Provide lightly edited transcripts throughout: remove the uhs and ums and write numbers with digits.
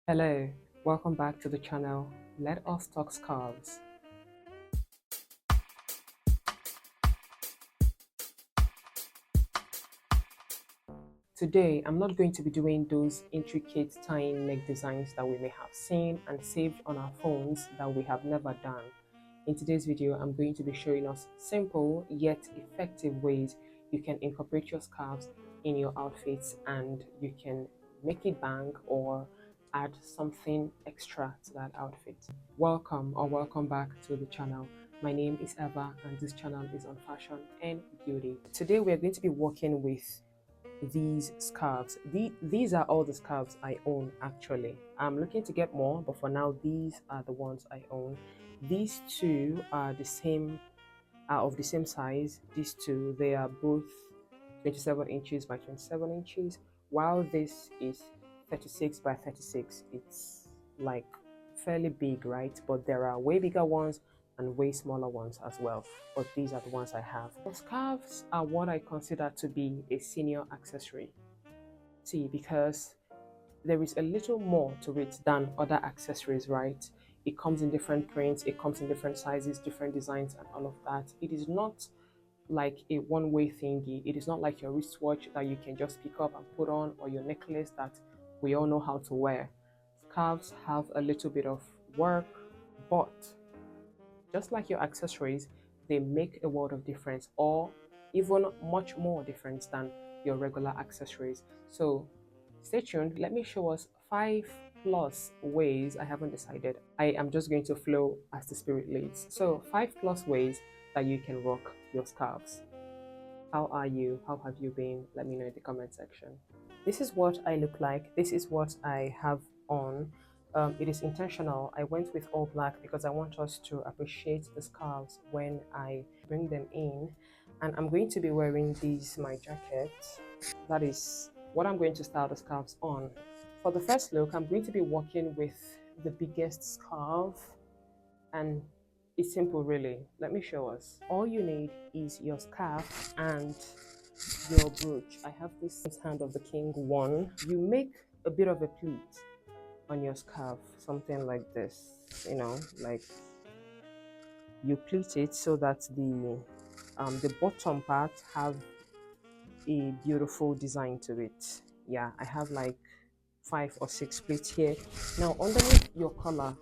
Hello, welcome back to the channel. Let us talk scarves. Today, I'm not going to be doing those intricate tying neck designs that we may have seen and saved on our phones that we have never done. In today's video, I'm going to be showing us simple yet effective ways you can incorporate your scarves in your outfits and you can make it bang or add something extra to that outfit. Welcome back to the channel. My name is Eva and this channel is on fashion and beauty. Today we're going to be working with these scarves. These are all the scarves I own actually. I'm looking to get more, but for now these are the ones I own. These two are of the same size. These two, they are both 27 inches by 27 inches, while this is 36 by 36. It's like fairly big, right? But there are way bigger ones and way smaller ones as well, but these are the ones I have. The scarves are what I consider to be a senior accessory. See, because there is a little more to it than other accessories, right? It comes in different prints, it comes in different sizes, different designs, and all of that. It is not like a one-way thingy. It is not like your wristwatch that you can just pick up and put on, or your necklace that we all know how to wear. Scarves have a little bit of work, but just like your accessories, they make a world of difference, or even much more difference than your regular accessories. So stay tuned. Let me show us 5+ ways. I haven't decided. I am just going to flow as the spirit leads. So 5+ ways that you can rock your scarves. How are you? How have you been? Let me know in the comment section. This is what I look like. This is what I have on. It is intentional. I went with all black because I want us to appreciate the scarves when I bring them in. And I'm going to be wearing my jacket. That is what I'm going to style the scarves on. For the first look, I'm going to be working with the biggest scarf, and it's simple really. Let me show us. All you need is your scarf and your brooch. I have this hand of the king one. You make a bit of a pleat on your scarf, something like this, like you pleat it so that the bottom part have a beautiful design to it. Yeah, I have like 5 or 6 pleats here. Now underneath your collar,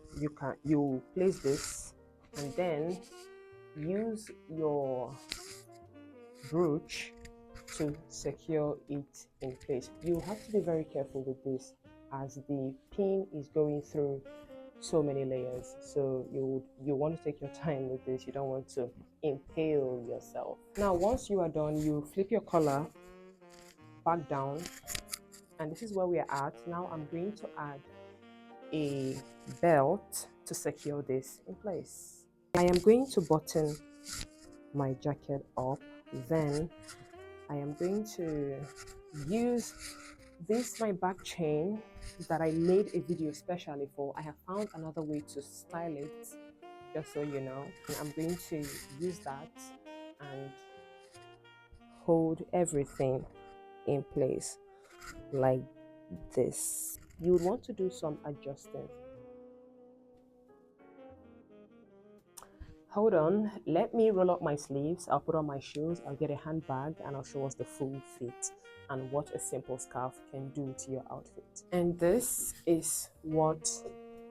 you place this and then use your brooch to secure it in place. You have to be very careful with this as the pin is going through so many layers, so you want to take your time with this. You don't want to impale yourself. Now once you are done, you flip your collar back down, and this is where we are at. Now I'm going to add a belt to secure this in place. I am going to button my jacket up, then I am going to use my back chain that I made a video specially for. I have found another way to style it, just so you know. And I'm going to use that and hold everything in place like this. You would want to do some adjusting. Hold on, let me roll up my sleeves. I'll put on my shoes, I'll get a handbag, and I'll show us the full fit and what a simple scarf can do to your outfit. And this is what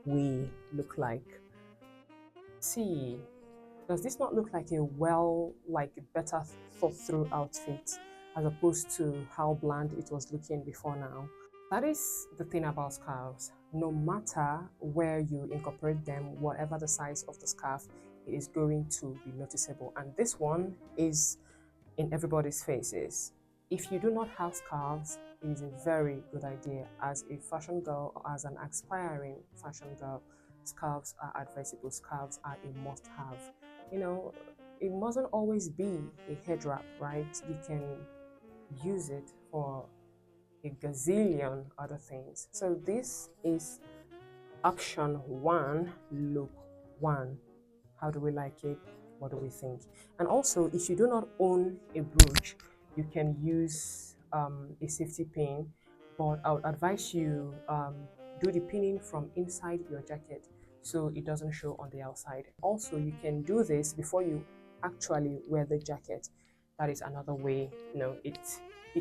we look like. See, does this not look like a better thought through outfit as opposed to how bland it was looking before now? That is the thing about scarves. No matter where you incorporate them, whatever the size of the scarf, it is going to be noticeable. And this one is in everybody's faces. If you do not have scarves, it is a very good idea. As a fashion girl or as an aspiring fashion girl, scarves are advisable. Scarves are a must-have. It mustn't always be a head wrap, right? You can use it for a gazillion other things. So this is option 1, look 1. How do we like it? What do we think? And also, if you do not own a brooch, you can use a safety pin, but I would advise you do the pinning from inside your jacket so it doesn't show on the outside. Also, you can do this before you actually wear the jacket. That is another way, it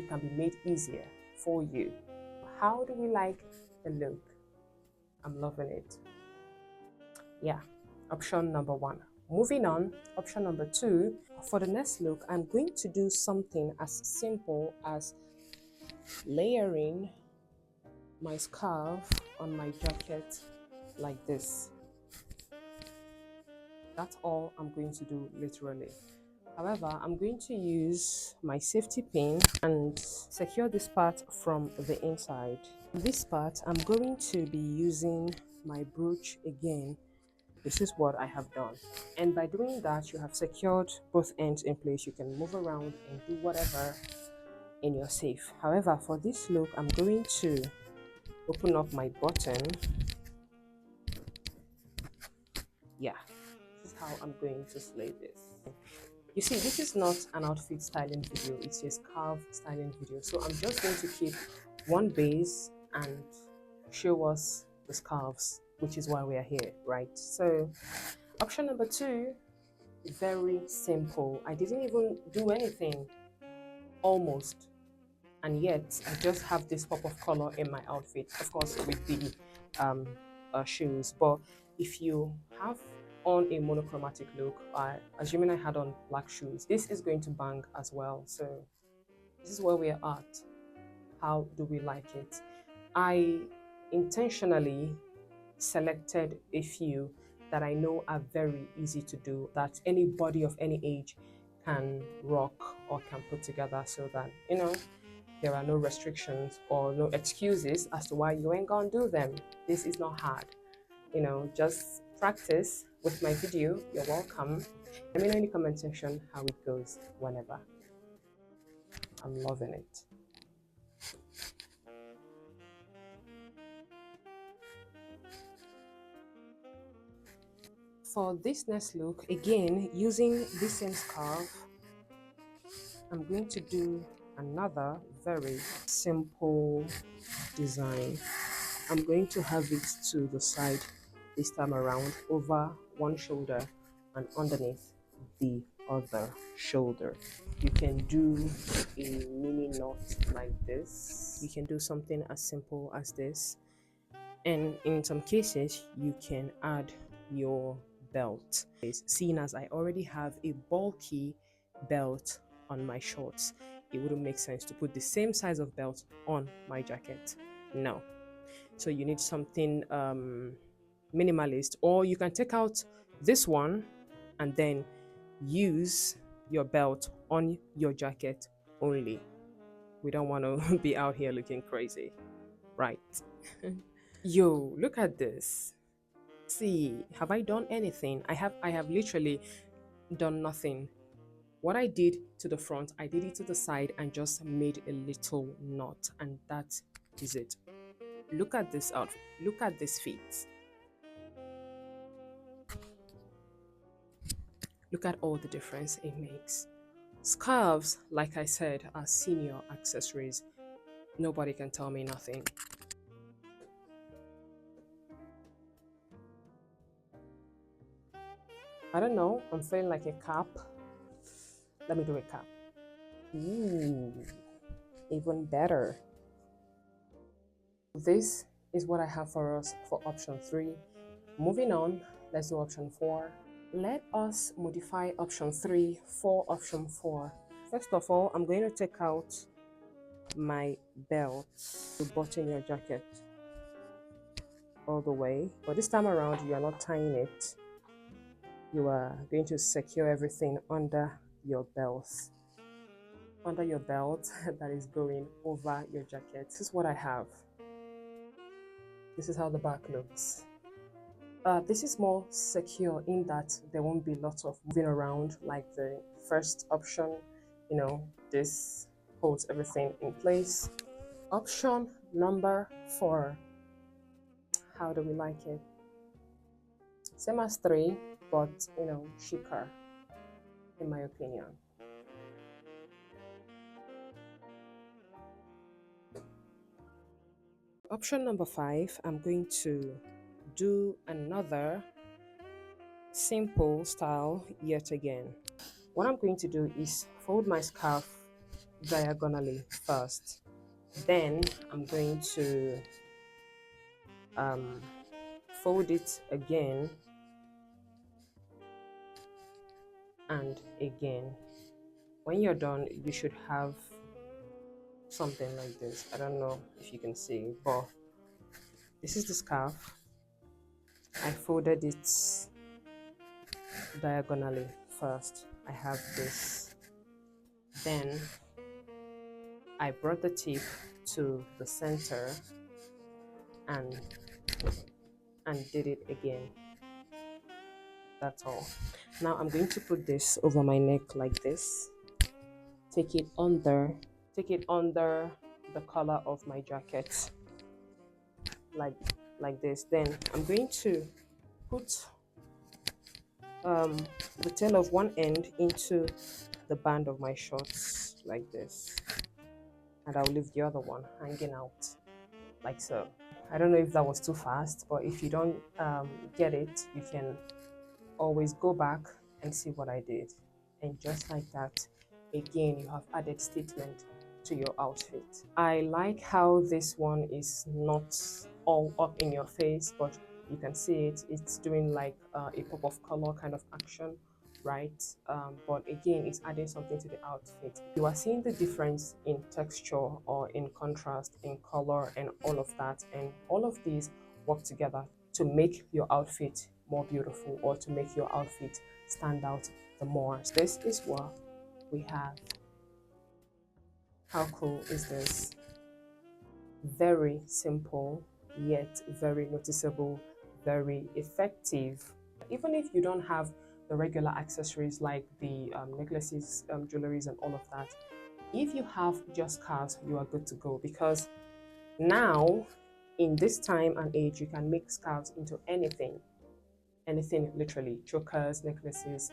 can be made easier for you. How do we like the look? I'm loving it. Yeah, option number one. Moving on, option number two. For the next look, I'm going to do something as simple as layering my scarf on my jacket like this. That's all I'm going to do, literally. However, I'm going to use my safety pin and secure this part from the inside. This part, I'm going to be using my brooch again. This is what I have done. And by doing that, you have secured both ends in place. You can move around and do whatever in your safe. However, for this look, I'm going to open up my button. Yeah, this is how I'm going to slay this. You see, this is not an outfit styling video, it's a scarf styling video. So I'm just going to keep one base and show us the scarves, which is why we are here, right? So option number two, very simple. I didn't even do anything, almost, and yet I just have this pop of color in my outfit, of course with the shoes. But if you have on a monochromatic look, assuming I had on black shoes, this is going to bang as well. So this is where we are at. How do we like it? I intentionally selected a few that I know are very easy to do, that anybody of any age can rock or can put together, so that there are no restrictions or no excuses as to why you ain't gonna do them. This is not hard. Just practice with my video. You're welcome. Let me know in the comment section how it goes whenever. I'm loving it. For this next look, again, using this same scarf, I'm going to do another very simple design. I'm going to have it to the side this time around, over one shoulder and underneath the other shoulder. You can do a mini knot like this. You can do something as simple as this. And in some cases, you can add your belt. Seeing as I already have a bulky belt on my shorts, it wouldn't make sense to put the same size of belt on my jacket. No. So you need something minimalist, or you can take out this one and then use your belt on your jacket only. We don't want to be out here looking crazy, right? Yo, look at this. See, have I done anything? I have literally done nothing. What I did to the front, I did it to the side and just made a little knot, and that is it. Look at this outfit. Look at this feet. Look at all the difference it makes. Scarves, like I said, are senior accessories. Nobody can tell me nothing. I don't know, I'm feeling like a cap. Let me do a cap. Ooh, even better. This is what I have for us for option 3. Moving on, let's do option 4. Let us modify option 3 for option 4. First of all, I'm going to take out my belt to button your jacket all the way. But this time around, you are not tying it. You are going to secure everything under your belt. Under your belt that is going over your jacket. This is what I have. This is how the back looks. This is more secure in that there won't be lots of moving around like the first option. This holds everything in place. Option number 4. How do we like it? Same as 3, but chicer, in my opinion. Option number 5, I'm going to do another simple style yet again. What I'm going to do is fold my scarf diagonally first. Then I'm going to fold it again and again. When you're done, you should have something like this. I don't know if you can see, but this is the scarf. I folded it diagonally first. I have this. Then I brought the tip to the center and did it again. That's all. Now I'm going to put this over my neck like this. Take it under the collar of my jacket like this. Then I'm going to put the tail of one end into the band of my shorts like this, and I'll leave the other one hanging out like so. I don't know if that was too fast, but if you don't get it, you can always go back and see what I did. And just like that, again, you have added statement to your outfit. I like how this one is not all up in your face, but you can see it's doing like a pop of color kind of action, right? But again, it's adding something to the outfit. You are seeing the difference in texture or in contrast, in color, and all of that, and all of these work together to make your outfit more beautiful or to make your outfit stand out the more. So this is what we have. How cool is this? Very simple, yet very noticeable, very effective. Even if you don't have the regular accessories like the necklaces, jewelries, and all of that, if you have just scarves, you are good to go, because now in this time and age, you can make scarves into anything literally, chokers, necklaces,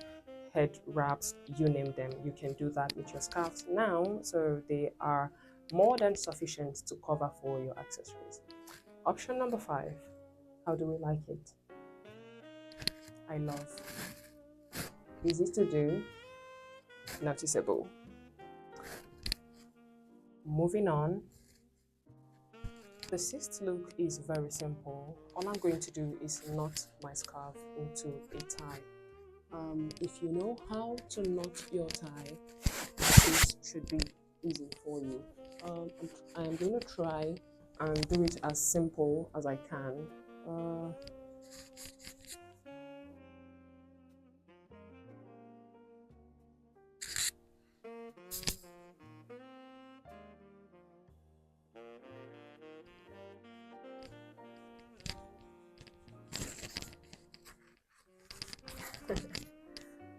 head wraps, you name them. You can do that with your scarves now, so they are more than sufficient to cover for your accessories. Option number 5, how do we like it? I love. Easy to do, noticeable. Moving on. The 6th look is very simple. All I'm going to do is knot my scarf into a tie. If you know how to knot your tie, this should be easy for you. I am going to try and do it as simple as I can.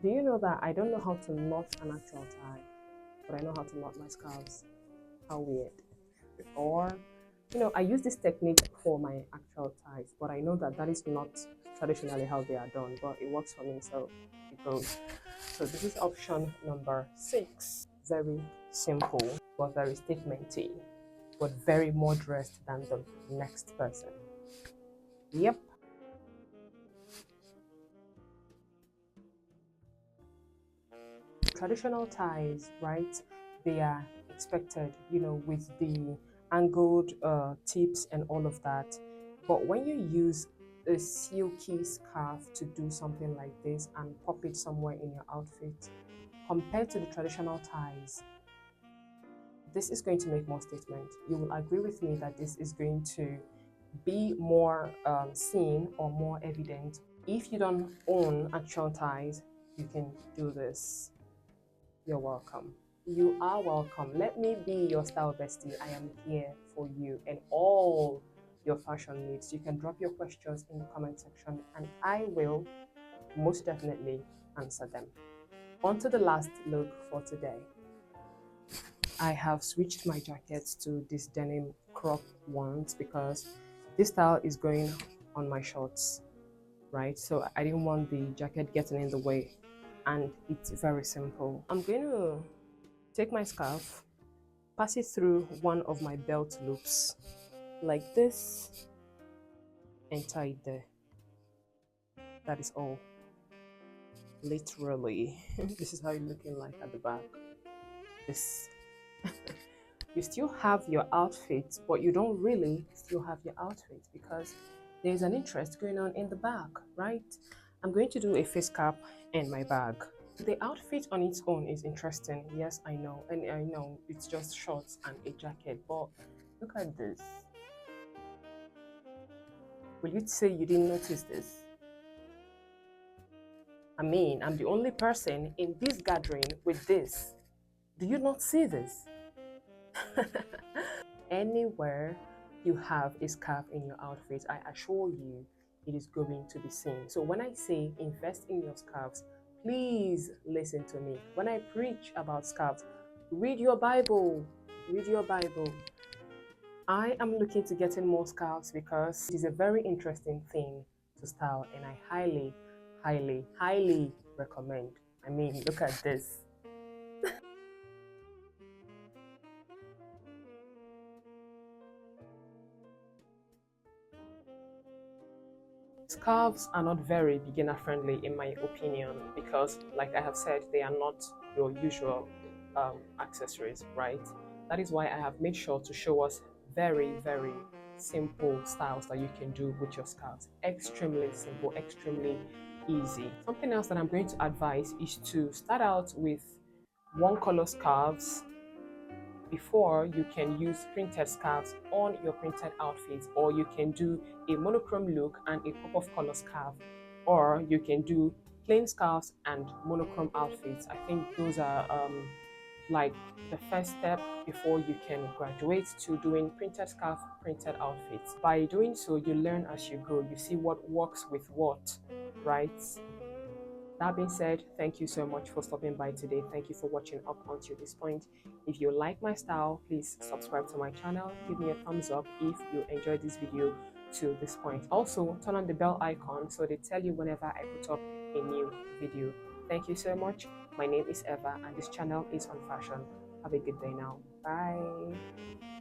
Do you know that I don't know how to knot an actual tie, but I know how to knot my scarves? How weird. Or, I use this technique for my actual ties, but I know that that is not traditionally how they are done, but it works for me, so it goes. So this is option number 6. Very simple, but very statementy, but very more dressed than the next person. Yep. Traditional ties, right? They are expected, with the angled tips and all of that. But when you use a silky scarf to do something like this and pop it somewhere in your outfit, compared to the traditional ties, this is going to make more statement. You will agree with me that this is going to be more seen or more evident. If you don't own actual ties, you can do this. You're welcome. You are welcome. Let me be your style bestie. I am here for you and all your fashion needs. You can drop your questions in the comment section and I will most definitely answer them. On to the last look for today. I have switched my jackets to these denim crop ones because this style is going on my shorts, right? So I didn't want the jacket getting in the way, and it's very simple. I'm going to take my scarf, pass it through one of my belt loops like this and tie it there. That is all. Literally. This is how you're looking like at the back. This you still have your outfit, but you don't really still have your outfit because there's an interest going on in the back, right? I'm going to do a face cap and my bag. The outfit on its own is interesting. Yes, I know. And I know it's just shorts and a jacket, but look at this. Will you say you didn't notice this? I mean, I'm the only person in this gathering with this. Do you not see this? Anywhere you have a scarf in your outfit, I assure you it is going to be seen. So when I say invest in your scarves, please listen to me. When I preach about scarves, read your Bible. Read your Bible. I am looking to getting more scarves because it is a very interesting thing to style, and I highly, highly, highly recommend. I mean, look at this. Scarves are not very beginner friendly in my opinion because, like I have said, they are not your usual accessories, right? That is why I have made sure to show us very, very simple styles that you can do with your scarves. Extremely simple, extremely easy. Something else that I'm going to advise is to start out with one color scarves before you can use printed scarves on your printed outfits, or you can do a monochrome look and a pop of color scarf, or you can do plain scarves and monochrome outfits. I think those are like the first step before you can graduate to doing printed scarf, printed outfits. By doing so, you learn as you go. You see what works with what, right? That being said, thank you so much for stopping by today. Thank you for watching up until this point. If you like my style, please subscribe to my channel. Give me a thumbs up if you enjoyed this video to this point. Also, turn on the bell icon so they tell you whenever I put up a new video. Thank you so much. My name is Eva and this channel is on fashion. Have a good day now. Bye.